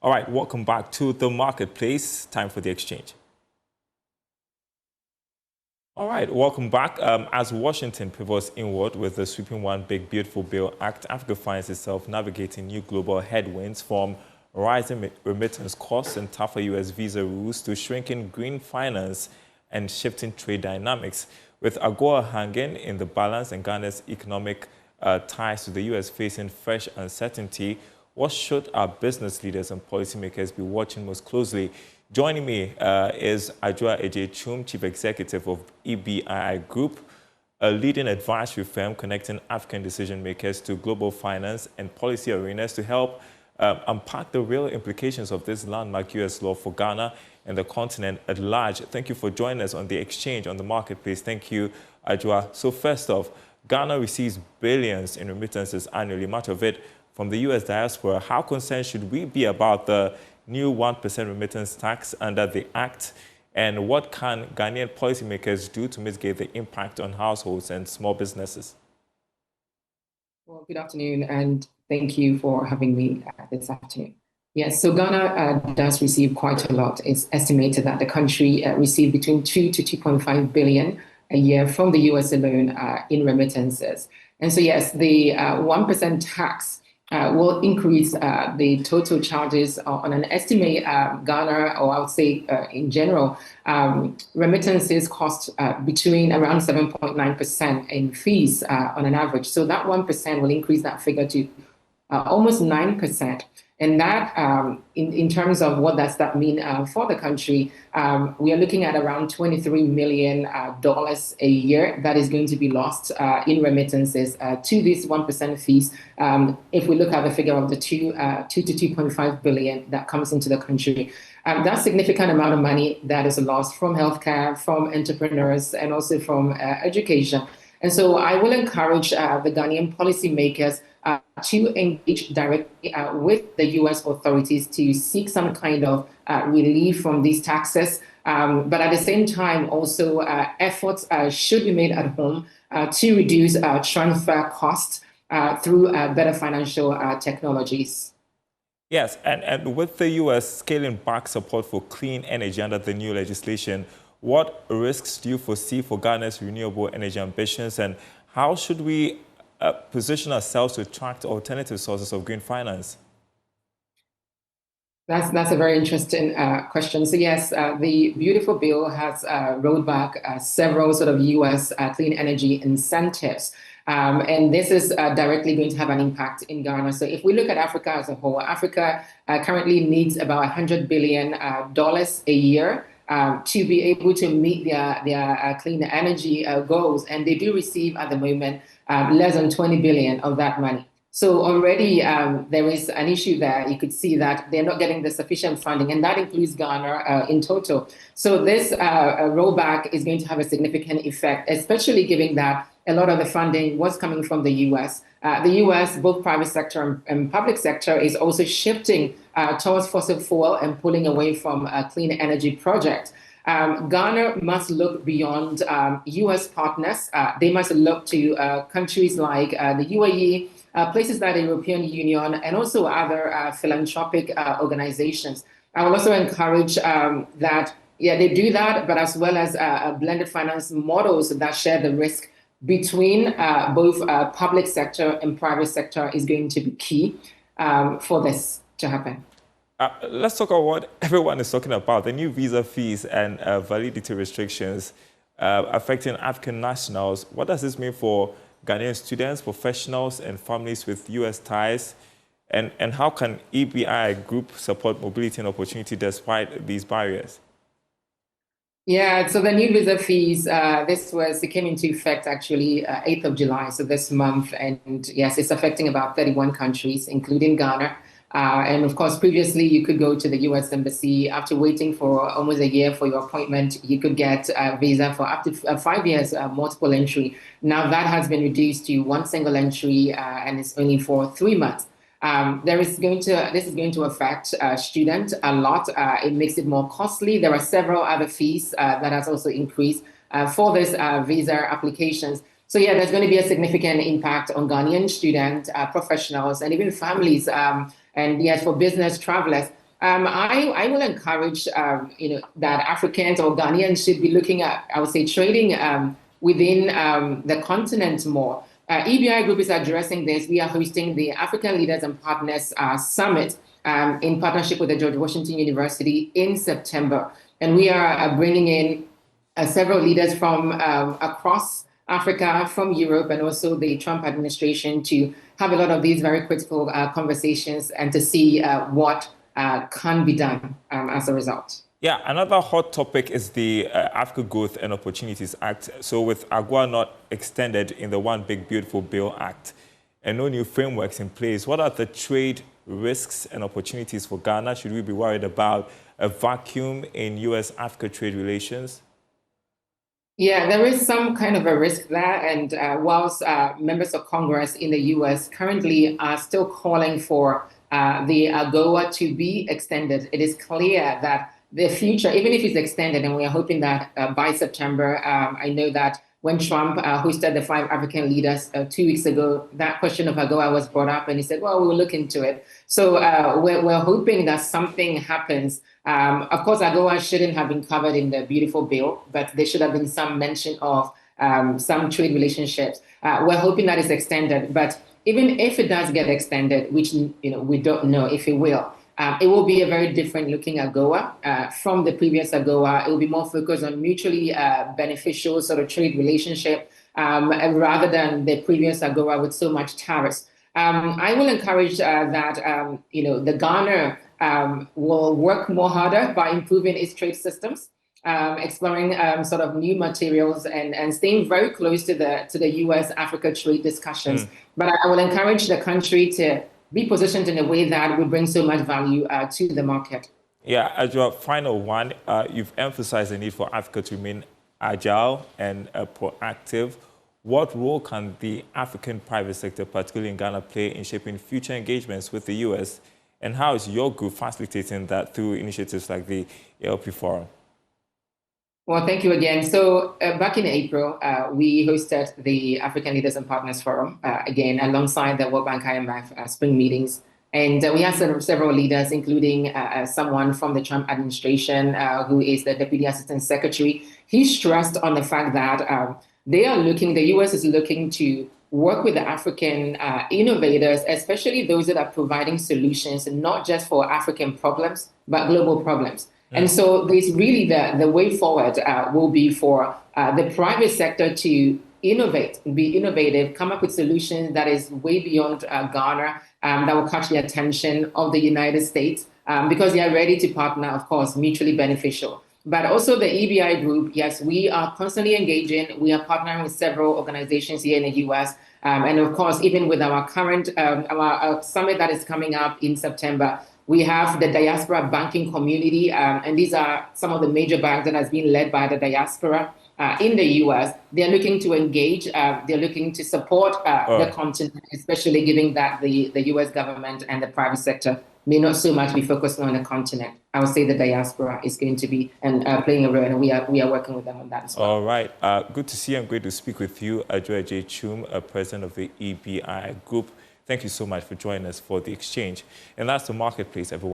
All right, welcome back to the marketplace. Time for the exchange. All right, welcome back. As Washington pivots inward with the sweeping One Big Beautiful Bill Act, Africa finds itself navigating new global headwinds from rising remittance costs and tougher U.S. visa rules to shrinking green finance and shifting trade dynamics. With AGOA hanging in the balance and Ghana's economic ties to the U.S. facing fresh uncertainty, what should our business leaders and policymakers be watching most closely? Joining me is AGOA Chum, Chief Executive of EBII Group, a leading advisory firm connecting African decision makers to global finance and policy arenas to help unpack the real implications of this landmark U.S. law for Ghana and the continent at large. Thank you for joining us on the exchange, on the marketplace. Thank you, AGOA. So first off, Ghana receives billions in remittances annually, much of it from the U.S. diaspora. How concerned should we be about the new 1% remittance tax under the Act? And what can Ghanaian policymakers do to mitigate the impact on households and small businesses? Well, good afternoon, and thank you for having me this afternoon. Yes, so Ghana does receive quite a lot. It's estimated that the country receives between 2 to 2.5 billion a year from the U.S. alone in remittances. And so, yes, the 1% tax will increase the total charges on an estimate. Ghana, or I would say in general, remittances cost between around 7.9% in fees on an average. So that 1% will increase that figure to almost 9%. And that, in terms of what does that mean for the country, we are looking at around $23 million a year that is going to be lost in remittances to these 1% fees. If we look at the figure of the 2 to 2.5 billion that comes into the country, that's a significant amount of money that is lost from healthcare, from entrepreneurs, and also from education. And so I will encourage the Ghanaian policymakers to engage directly with the U.S. authorities to seek some kind of relief from these taxes. But at the same time, also efforts should be made at home to reduce transfer costs through better financial technologies. Yes, and with the U.S. scaling back support for clean energy under the new legislation, what risks do you foresee for Ghana's renewable energy ambitions, and how should we position ourselves to attract alternative sources of green finance? That's a very interesting question. So yes, the beautiful bill has rolled back several sort of U.S. Clean energy incentives. And this is directly going to have an impact in Ghana. So if we look at Africa as a whole, Africa currently needs about $100 billion a year to be able to meet their clean energy goals. And they do receive at the moment less than 20 billion of that money. So already there is an issue there. You could see that they're not getting the sufficient funding, and that includes Ghana in total. So this rollback is going to have a significant effect, especially given that a lot of the funding was coming from the U.S. The U.S., both private sector and public sector, is also shifting towards fossil fuel and pulling away from clean energy projects. Ghana must look beyond U.S. partners. They must look to countries like the UAE, places like the European Union, and also other philanthropic organizations. I will also encourage that, they do that, but as well as blended finance models that share the risk between both public sector and private sector is going to be key for this to happen. Let's talk about what everyone is talking about, the new visa fees and validity restrictions affecting African nationals. What does this mean for Ghanaian students, professionals, and families with U.S. ties? And how can EBII Group support mobility and opportunity despite these barriers? Yeah, so the new visa fees, it came into effect actually 8th of July, so this month. And yes, it's affecting about 31 countries, including Ghana. And of course, previously you could go to the U.S. Embassy. After waiting for almost a year for your appointment, you could get a visa for up to 5 years, multiple entry. Now that has been reduced to one single entry, and it's only for 3 months. This is going to affect students a lot. It makes it more costly. There are several other fees that has also increased for this visa applications. So yeah, there's going to be a significant impact on Ghanaian students, professionals, and even families. And yes, for business travelers, I will encourage, that Africans or Ghanaians should be looking at, I would say, trading within the continent more. EBI Group is addressing this. We are hosting the African Leaders and Partners Summit in partnership with the George Washington University in September. And we are bringing in several leaders from across Africa, from Europe, and also the Trump administration to have a lot of these very critical conversations and to see what can be done as a result. Yeah, another hot topic is the Africa Growth and Opportunities Act. So with AGOA not extended in the One Big Beautiful Bill Act and no new frameworks in place, what are the trade risks and opportunities for Ghana? Should we be worried about a vacuum in U.S.-Africa trade relations? Yeah, there is some kind of a risk there. And whilst members of Congress in the U.S. currently are still calling for the AGOA to be extended, it is clear that the future, even if it's extended, and we are hoping that by September, I know that when Trump hosted the 5 African leaders 2 weeks ago, that question of AGOA was brought up, and he said, well, we will look into it. So we're hoping that something happens. Of course, AGOA shouldn't have been covered in the beautiful bill, but there should have been some mention of some trade relationships. We're hoping that it's extended, but even if it does get extended, which we don't know if it will be a very different looking AGOA from the previous AGOA. It will be more focused on mutually beneficial sort of trade relationship rather than the previous AGOA with so much tariffs. I will encourage that the Ghana will work more harder by improving its trade systems, exploring sort of new materials and staying very close to the U.S.-Africa trade discussions. But I will encourage the country to be positioned in a way that will bring so much value to the market. Yeah, as your final one, you've emphasized the need for Africa to remain agile and proactive. What role can the African private sector, particularly in Ghana, play in shaping future engagements with the U.S.? And how is your group facilitating that through initiatives like the ALP Forum? Well, thank you again. So back in April, we hosted the African Leaders and Partners Forum, again, alongside the World Bank IMF spring meetings. And we had several leaders, including someone from the Trump administration, who is the Deputy Assistant Secretary. He stressed on the fact that the U.S. is looking to work with the African innovators, especially those that are providing solutions, not just for African problems, but global problems. And so there's really the way forward will be for the private sector to innovate, be innovative, come up with solutions that is way beyond Ghana, that will catch the attention of the United States, because they are ready to partner, of course, mutually beneficial. But also the EBI Group, yes, we are constantly engaging. We are partnering with several organizations here in the U.S. And of course, even with our current our summit that is coming up in September, we have the diaspora banking community, and these are some of the major banks that has been led by the diaspora in the U.S. They're looking to engage, they're looking to support the continent, especially given that the U.S. government and the private sector may not so much be focused on the continent. I would say the diaspora is going to be playing a role, and we are working with them on that as well. All right. Good to see you and great to speak with you, Adjoa J. Chum, President of the EBI Group. Thank you so much for joining us for the exchange. And that's the marketplace, everyone.